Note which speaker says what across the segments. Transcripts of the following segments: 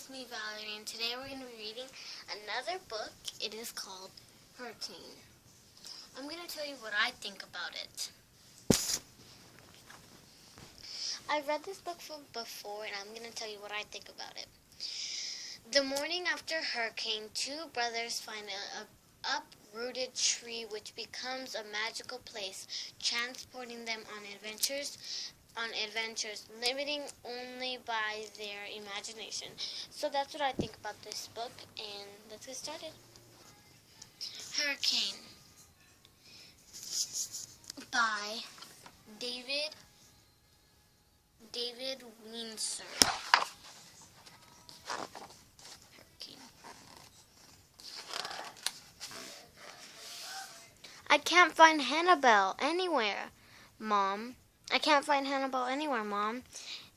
Speaker 1: it's me, Valerie, and today we're going to be reading another book. It is called Hurricane. I'm going to tell you what I think about it. I've read this book before, and I'm going to tell you what I think about it. The morning after hurricane, two brothers find a uprooted tree which becomes a magical place, transporting them on adventures, limiting only by their imagination. So that's what I think about this book, and let's get started. Hurricane by David Winsor. Hurricane. I can't find Hannibal anywhere, Mom.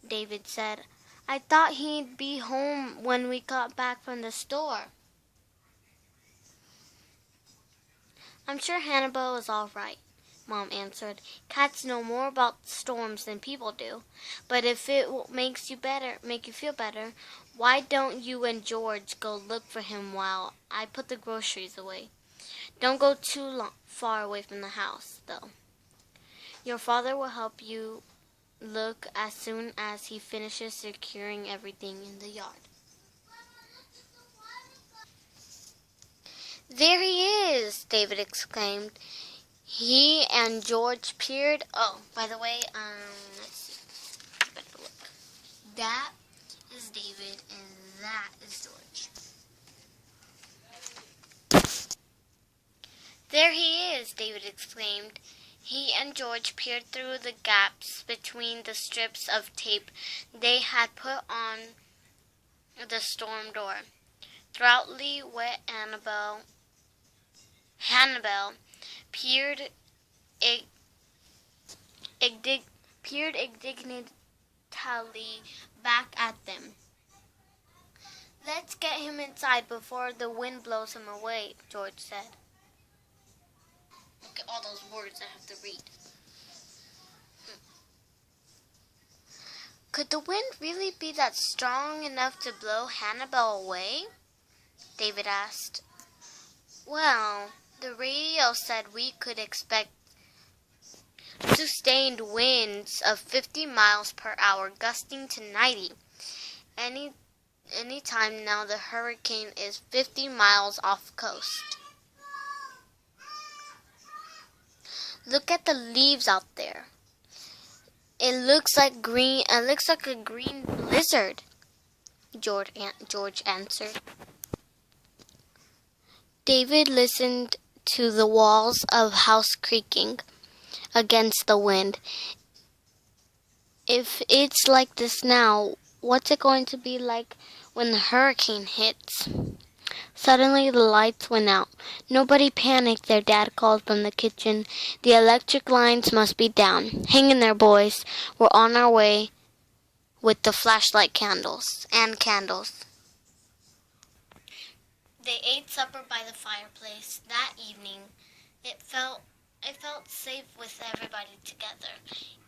Speaker 1: David said. I thought he'd be home when we got back from the store. I'm sure Hannibal is all right, Mom answered. Cats know more about storms than people do. But if it make you feel better, why don't you and George go look for him while I put the groceries away? Don't go too far away from the house, though. Your father will help you look as soon as he finishes securing everything in the yard. There he is, David exclaimed. He and George peered. Oh, by the way, let's see. Better look. That is David, and that is George. There he is, David exclaimed. He and George peered through the gaps between the strips of tape they had put on the storm door. Thoroughly wet Hannibal peered indignantly back at them. Let's get him inside before the wind blows him away, George said. Look at all those words I have to read. Could the wind really be that strong enough to blow Hannibal away? David asked. Well, the radio said we could expect sustained winds of 50 miles per hour, gusting to 90. Any time now the hurricane is 50 miles off coast. Look at the leaves out there. It looks like a green blizzard, George answered. David listened to the walls of house creaking against the wind. If it's like this now, what's it going to be like when the hurricane hits? Suddenly the lights went out. Nobody panic, their dad called from the kitchen. The electric lines must be down. Hang in there, boys. We're on our way with the flashlight candles. They ate supper by the fireplace. That evening, it felt safe with everybody together,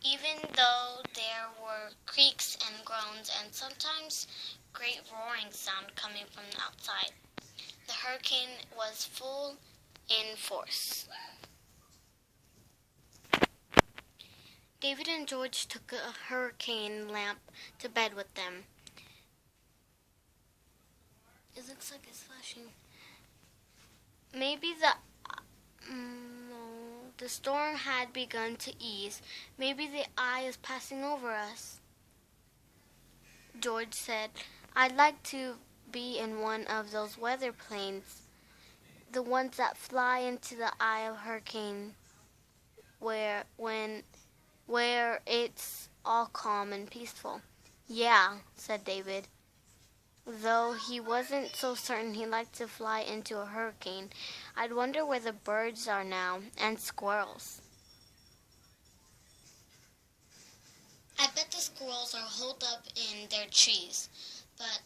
Speaker 1: even though there were creaks and groans and sometimes great roaring sound coming from the outside. The hurricane was full in force. David and George took a hurricane lamp to bed with them. It looks like it's flashing. Maybe the storm had begun to ease. Maybe the eye is passing over us. George said, I'd like to be in one of those weather planes, the ones that fly into the eye of hurricane, where it's all calm and peaceful. Yeah, said David, though he wasn't so certain he liked to fly into a hurricane. I'd wonder where the birds are now, and squirrels. I bet the squirrels are holed up in their trees, but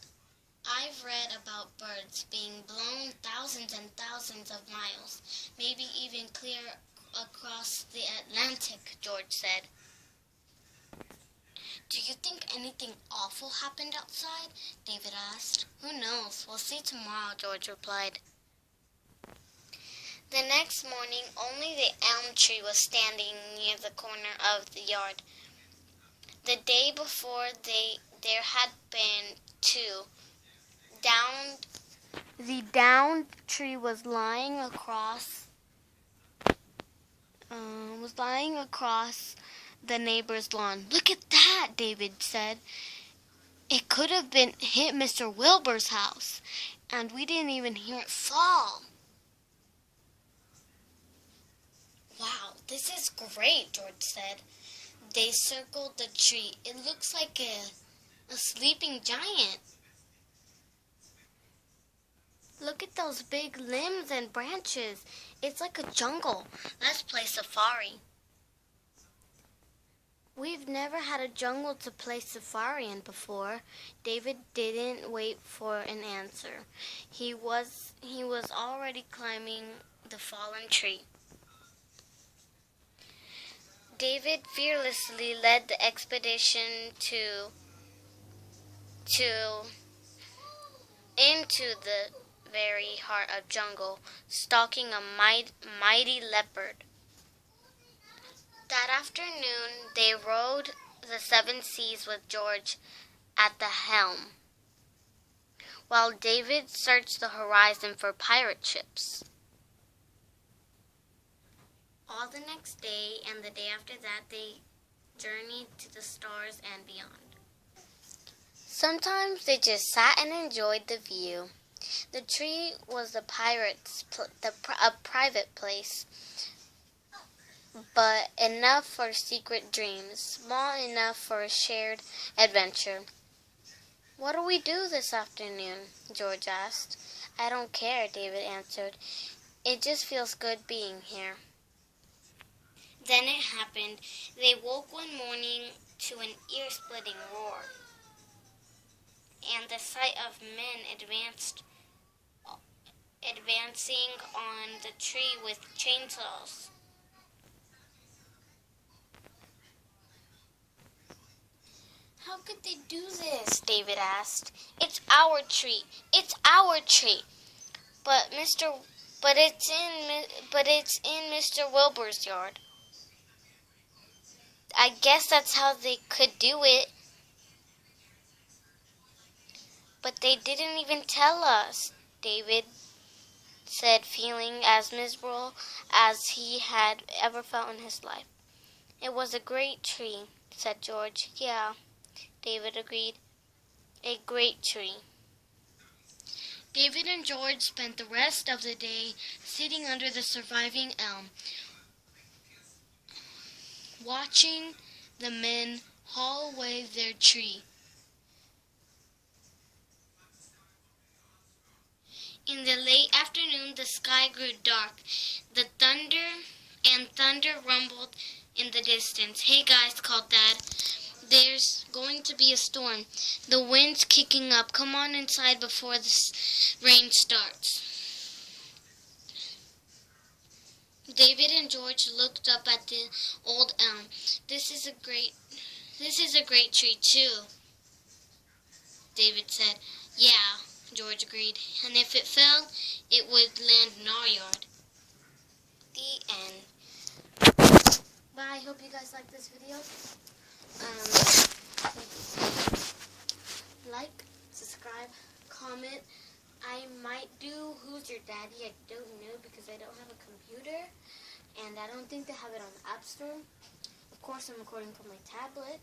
Speaker 1: I've read about birds being blown thousands and thousands of miles, maybe even clear across the Atlantic, George said. Do you think anything awful happened outside? David asked. Who knows? We'll see tomorrow, George replied. The next morning, only the elm tree was standing near the corner of the yard. The day before, there had been two. The downed tree was lying across the neighbor's lawn. Look at that, David said. It could have been hit Mr. Wilbur's house, and we didn't even hear it fall. Wow, this is great, George said. They circled the tree. It looks like a sleeping giant. Look at those big limbs and branches. It's like a jungle. Let's play safari. We've never had a jungle to play safari in before. David didn't wait for an answer. He was already climbing the fallen tree. David fearlessly led the expedition into the very heart of jungle, stalking a mighty leopard. That afternoon, they rode the 7 seas with George at the helm, while David searched the horizon for pirate ships. All the next day and the day after that, they journeyed to the stars and beyond. Sometimes they just sat and enjoyed the view. The tree was a private place, but enough for secret dreams, small enough for a shared adventure. What do we do this afternoon? George asked. I don't care, David answered. It just feels good being here. Then it happened. They woke one morning to an ear-splitting roar, and the sight of men advancing on the tree with chainsaws. How could they do this? David asked. It's our tree. It's our tree. But it's in Mr. Wilbur's yard. I guess that's how they could do it. But they didn't even tell us, David said, feeling as miserable as he had ever felt in his life. It was a great tree, said George. Yeah, David agreed. A great tree. David and George spent the rest of the day sitting under the surviving elm, watching the men haul away their tree. In the late afternoon, the sky grew dark. The thunder rumbled in the distance. Hey guys, called Dad. There's going to be a storm. The wind's kicking up. Come on inside before the rain starts. David and George looked up at the old elm. This is a great tree too, David said. Yeah, George agreed. And if it fell, it would land in our yard. The end. Bye. I hope you guys like this video. Like, subscribe, comment. I might do Who's Your Daddy? I don't know because I don't have a computer. And I don't think they have it on the App Store. Of course, I'm recording from my tablet.